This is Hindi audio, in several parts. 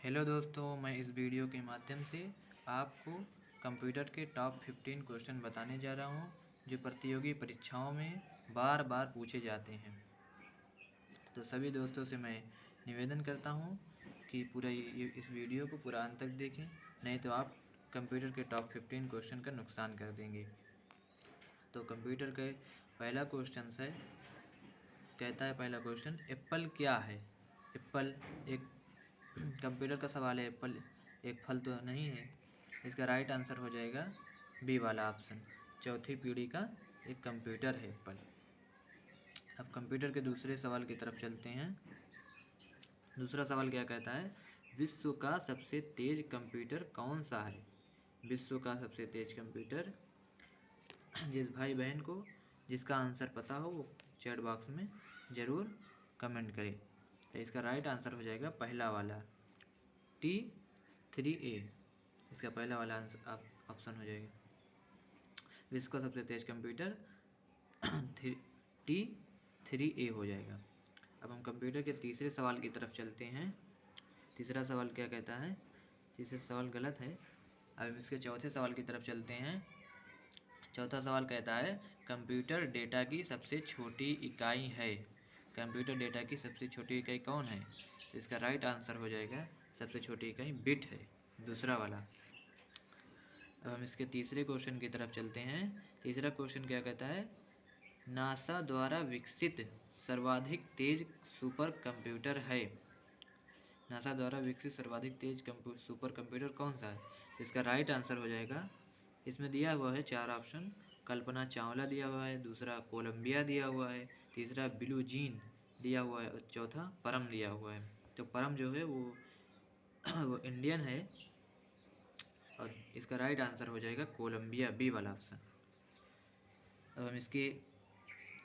हेलो दोस्तों, मैं इस वीडियो के माध्यम से आपको कंप्यूटर के टॉप 15 क्वेश्चन बताने जा रहा हूं, जो प्रतियोगी परीक्षाओं में बार बार पूछे जाते हैं। तो सभी दोस्तों से मैं निवेदन करता हूं कि इस वीडियो को पूरा अंत तक देखें, नहीं तो आप कंप्यूटर के टॉप 15 क्वेश्चन का नुकसान कर देंगे। तो कंप्यूटर के पहला क्वेश्चन है, कहता है पहला क्वेश्चन, एप्पल क्या है। एप्पल एक कंप्यूटर का सवाल है। एप्पल एक फल तो नहीं है। इसका राइट आंसर हो जाएगा बी वाला ऑप्शन, चौथी पीढ़ी का एक कंप्यूटर है एप्पल। अब कंप्यूटर के दूसरे सवाल की तरफ चलते हैं। दूसरा सवाल क्या कहता है, विश्व का सबसे तेज कंप्यूटर कौन सा है। विश्व का सबसे तेज कंप्यूटर, जिस भाई बहन को जिसका आंसर पता हो वो चैट बॉक्स में ज़रूर कमेंट करें। तो इसका राइट आंसर हो जाएगा पहला वाला T3A। इसका पहला वाला आंसर ऑप्शन हो जाएगा। विश्व का सबसे तेज कंप्यूटर T3A हो जाएगा। अब हम कंप्यूटर के तीसरे सवाल की तरफ चलते हैं। तीसरा सवाल क्या कहता है, तीसरा सवाल गलत है। अब हम इसके चौथे सवाल की तरफ चलते हैं। चौथा सवाल कहता है, कंप्यूटर डेटा की सबसे छोटी इकाई है। कंप्यूटर डेटा की सबसे छोटी इकाई कौन है। तो इसका राइट आंसर हो जाएगा, सबसे छोटी इकाई बिट है, दूसरा वाला। अब हम इसके तीसरे क्वेश्चन की तरफ चलते हैं। तीसरा क्वेश्चन क्या कहता है, नासा द्वारा विकसित सर्वाधिक तेज सुपर कंप्यूटर है। नासा द्वारा विकसित सर्वाधिक तेज सुपर कंप्यूटर कौन सा है। इसका राइट आंसर हो जाएगा, इसमें दिया हुआ है चार ऑप्शन। कल्पना चावला दिया हुआ है, दूसरा कोलंबिया दिया हुआ है, तीसरा ब्लू जीन दिया हुआ है और चौथा परम दिया हुआ है। तो परम जो है वो इंडियन है और इसका राइट आंसर हो जाएगा कोलंबिया, बी वाला ऑप्शन। अब हम इसके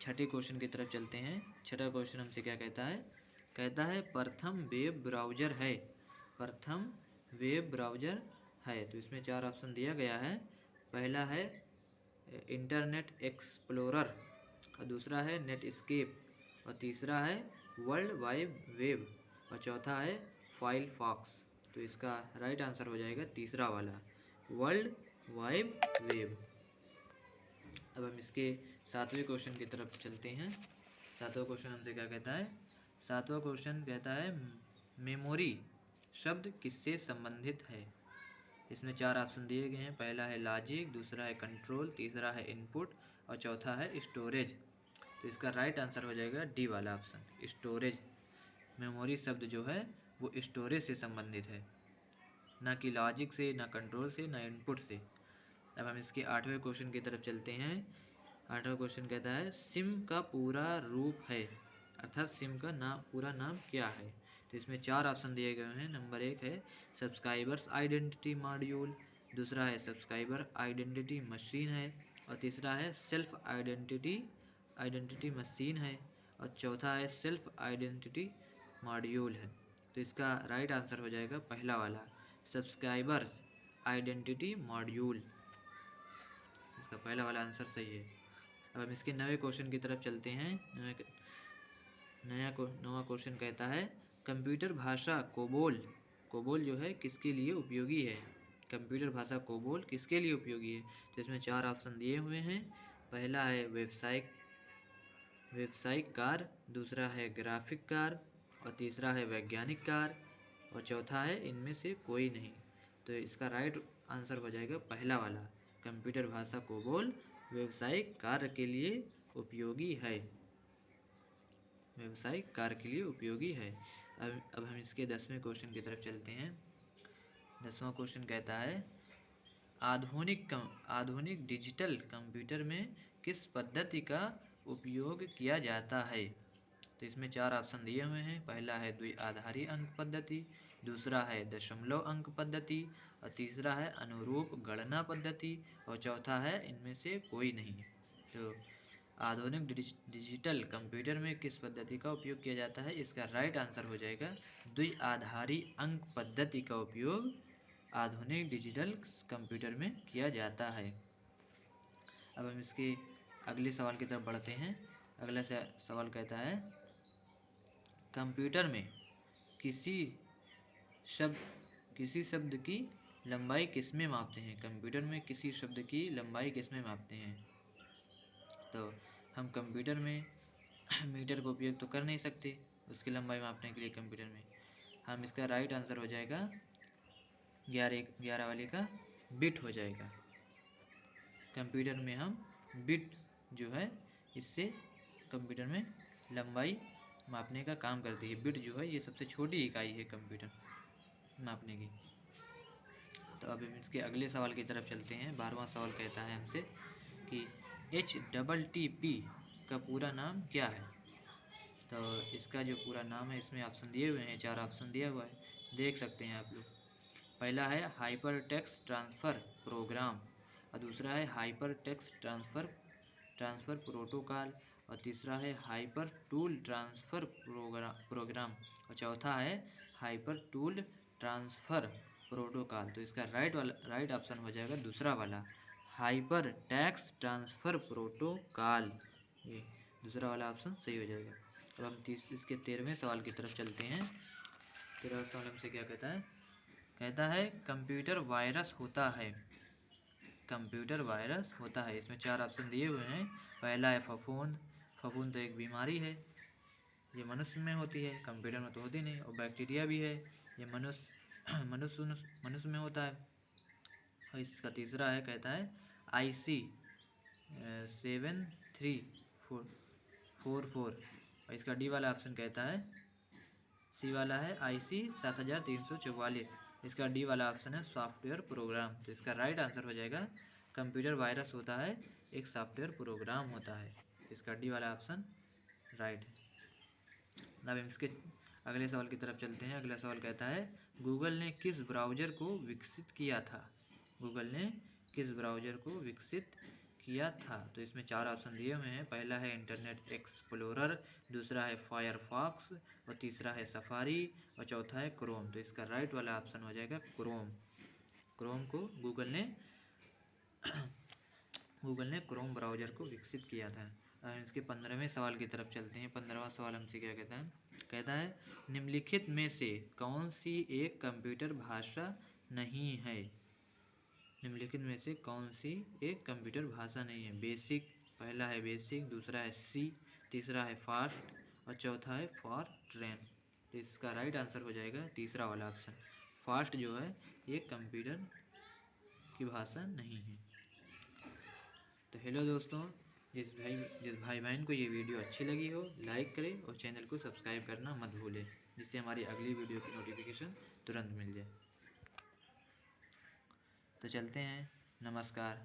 छठे क्वेश्चन की तरफ चलते हैं। छठा क्वेश्चन हमसे क्या कहता है, कहता है प्रथम वेब ब्राउज़र है। प्रथम वेब ब्राउज़र है। तो इसमें चार ऑप्शन दिया गया है। पहला है इंटरनेट एक्सप्लोरर और दूसरा है नेटस्केप और तीसरा है वर्ल्ड वाइड वेब और चौथा है फायरफॉक्स। तो इसका राइट आंसर हो जाएगा तीसरा वाला, वर्ल्ड वाइड वेब। अब हम इसके सातवें क्वेश्चन की तरफ चलते हैं। सातवां क्वेश्चन हमसे क्या कहता है, सातवां क्वेश्चन कहता है मेमोरी शब्द किससे संबंधित है। इसमें चार ऑप्शन दिए गए हैं। पहला है लॉजिक, दूसरा है कंट्रोल, तीसरा है इनपुट और चौथा है स्टोरेज। तो इसका राइट आंसर हो जाएगा डी वाला ऑप्शन, स्टोरेज। मेमोरी शब्द जो है वो स्टोरेज से संबंधित है, ना कि लॉजिक से, ना कंट्रोल से, ना इनपुट से। अब हम इसके आठवें क्वेश्चन की तरफ चलते हैं। आठवां क्वेश्चन कहता है सिम का पूरा रूप है, अर्थात सिम का पूरा नाम क्या है। तो इसमें चार ऑप्शन दिए गए हैं। नंबर एक है सब्सक्राइबर्स आइडेंटिटी मॉड्यूल, दूसरा है सब्सक्राइबर आइडेंटिटी मशीन है और तीसरा है सेल्फ आइडेंटिटी मशीन है और चौथा है सेल्फ आइडेंटिटी मॉड्यूल है। तो इसका राइट आंसर हो जाएगा पहला वाला, सब्सक्राइबर्स आइडेंटिटी मॉड्यूल। इसका पहला वाला आंसर सही है। अब हम इसके नवे क्वेश्चन की तरफ चलते हैं। नवा क्वेश्चन कहता है कंप्यूटर भाषा कोबोल जो है किसके लिए उपयोगी है। कंप्यूटर भाषा कोबोल किसके लिए उपयोगी है। तो इसमें चार ऑप्शन दिए हुए हैं। पहला है व्यावसायिक कार्य, दूसरा है ग्राफिक कार्य और तीसरा है वैज्ञानिक कार्य और चौथा है इनमें से कोई नहीं। तो इसका राइट आंसर हो जाएगा पहला वाला, कंप्यूटर भाषा कोबोल व्यावसायिक कार्य के लिए उपयोगी है। व्यावसायिक कार्य के लिए उपयोगी है। अब हम इसके 10वें क्वेश्चन की तरफ चलते हैं। 10वां क्वेश्चन कहता है आधुनिक डिजिटल कंप्यूटर में किस पद्धति का उपयोग किया जाता है। तो इसमें चार ऑप्शन दिए हुए हैं। पहला है द्विआधारी अंक पद्धति, दूसरा है दशमलव अंक पद्धति और तीसरा है अनुरूप गणना पद्धति और चौथा है इनमें से कोई नहीं। तो आधुनिक डिजिटल कंप्यूटर में किस पद्धति का उपयोग किया जाता है, इसका राइट आंसर हो जाएगा द्विआधारी अंक पद्धति का उपयोग आधुनिक डिजिटल कंप्यूटर में किया जाता है। अब हम इसके अगले सवाल की तरफ बढ़ते हैं। अगला सवाल कहता है कंप्यूटर में किसी किसी शब्द की लंबाई किसमें मापते हैं? कंप्यूटर में किसी शब्द की लंबाई किसमें मापते हैं? तो हम कंप्यूटर में मीटर का उपयोग तो कर नहीं सकते उसकी लंबाई मापने के लिए कंप्यूटर में। हम इसका राइट आंसर हो जाएगा 11 वाले का बिट हो जाएगा। कंप्यूटर में हम बिट जो है इससे कंप्यूटर में लंबाई मापने का काम करती है। बिट जो है ये सबसे छोटी इकाई है कंप्यूटर मापने की। तो अब हम इसके अगले सवाल की तरफ चलते हैं। 12वां सवाल कहता है हमसे कि HTTP का पूरा नाम क्या है? तो इसका जो पूरा नाम है इसमें ऑप्शन दिए हुए हैं, 4 ऑप्शन दिया हुआ है, देख सकते हैं आप लोग। पहला है हाइपर टेक्स्ट ट्रांसफ़र प्रोग्राम, और दूसरा है हाइपर टेक्स्ट ट्रांसफ़र प्रोटोकॉल, और तीसरा है हाइपर टूल ट्रांसफ़र प्रोग्राम, और चौथा है हाइपर टूल ट्रांसफ़र प्रोटोकॉल। तो इसका राइट ऑप्शन हो जाएगा दूसरा वाला, हाइपर टेक्स्ट ट्रांसफ़र प्रोटोकॉल। ये दूसरा वाला ऑप्शन सही हो जाएगा। अब हम इसके 13वें सवाल की तरफ चलते हैं। 13वां सवाल हमसे क्या कहता है कंप्यूटर वायरस होता है। कंप्यूटर वायरस होता है। इसमें 4 ऑप्शन दिए हुए हैं। पहला है फफूंद। फफूंद तो एक बीमारी है, ये मनुष्य में होती है, कंप्यूटर में तो होती नहीं। और बैक्टीरिया भी है, ये मनुष्य में होता है। और इसका तीसरा है कहता है IC 7344, और इसका डी वाला ऑप्शन कहता है, सी वाला है IC 7344, इसका डी वाला ऑप्शन है सॉफ्टवेयर प्रोग्राम। तो इसका राइट आंसर हो जाएगा कंप्यूटर वायरस होता है एक सॉफ्टवेयर प्रोग्राम होता है। इसका डी वाला ऑप्शन राइट है। अब इसके अगले सवाल की तरफ चलते हैं। अगला सवाल कहता है गूगल ने किस ब्राउज़र को विकसित किया था? गूगल ने किस ब्राउज़र को विकसित किया था? तो इसमें 4 ऑप्शन दिए हुए हैं। पहला है इंटरनेट एक्सप्लोरर, दूसरा है फायरफॉक्स, और तीसरा है सफारी, और चौथा है क्रोम। तो इसका राइट वाला ऑप्शन हो जाएगा क्रोम। क्रोम को गूगल ने क्रोम ब्राउज़र को विकसित किया था। अब इसके 15वें सवाल की तरफ चलते हैं। 15वां सवाल हमसे क्या कहता है निम्नलिखित में से कौन सी एक कंप्यूटर भाषा नहीं है? निम्नलिखित में से कौन सी एक कंप्यूटर भाषा नहीं है? बेसिक, पहला है बेसिक, दूसरा है सी, तीसरा है फास्ट, और चौथा है फॉरट्रैन। तो इसका राइट आंसर हो जाएगा तीसरा वाला ऑप्शन, फास्ट जो है ये कंप्यूटर की भाषा नहीं है। तो हेलो दोस्तों, जिस भाई बहन को ये वीडियो अच्छी लगी हो लाइक करें और चैनल को सब्सक्राइब करना मत भूलें, जिससे हमारी अगली वीडियो की नोटिफिकेशन तुरंत मिल जाए। तो चलते हैं, नमस्कार।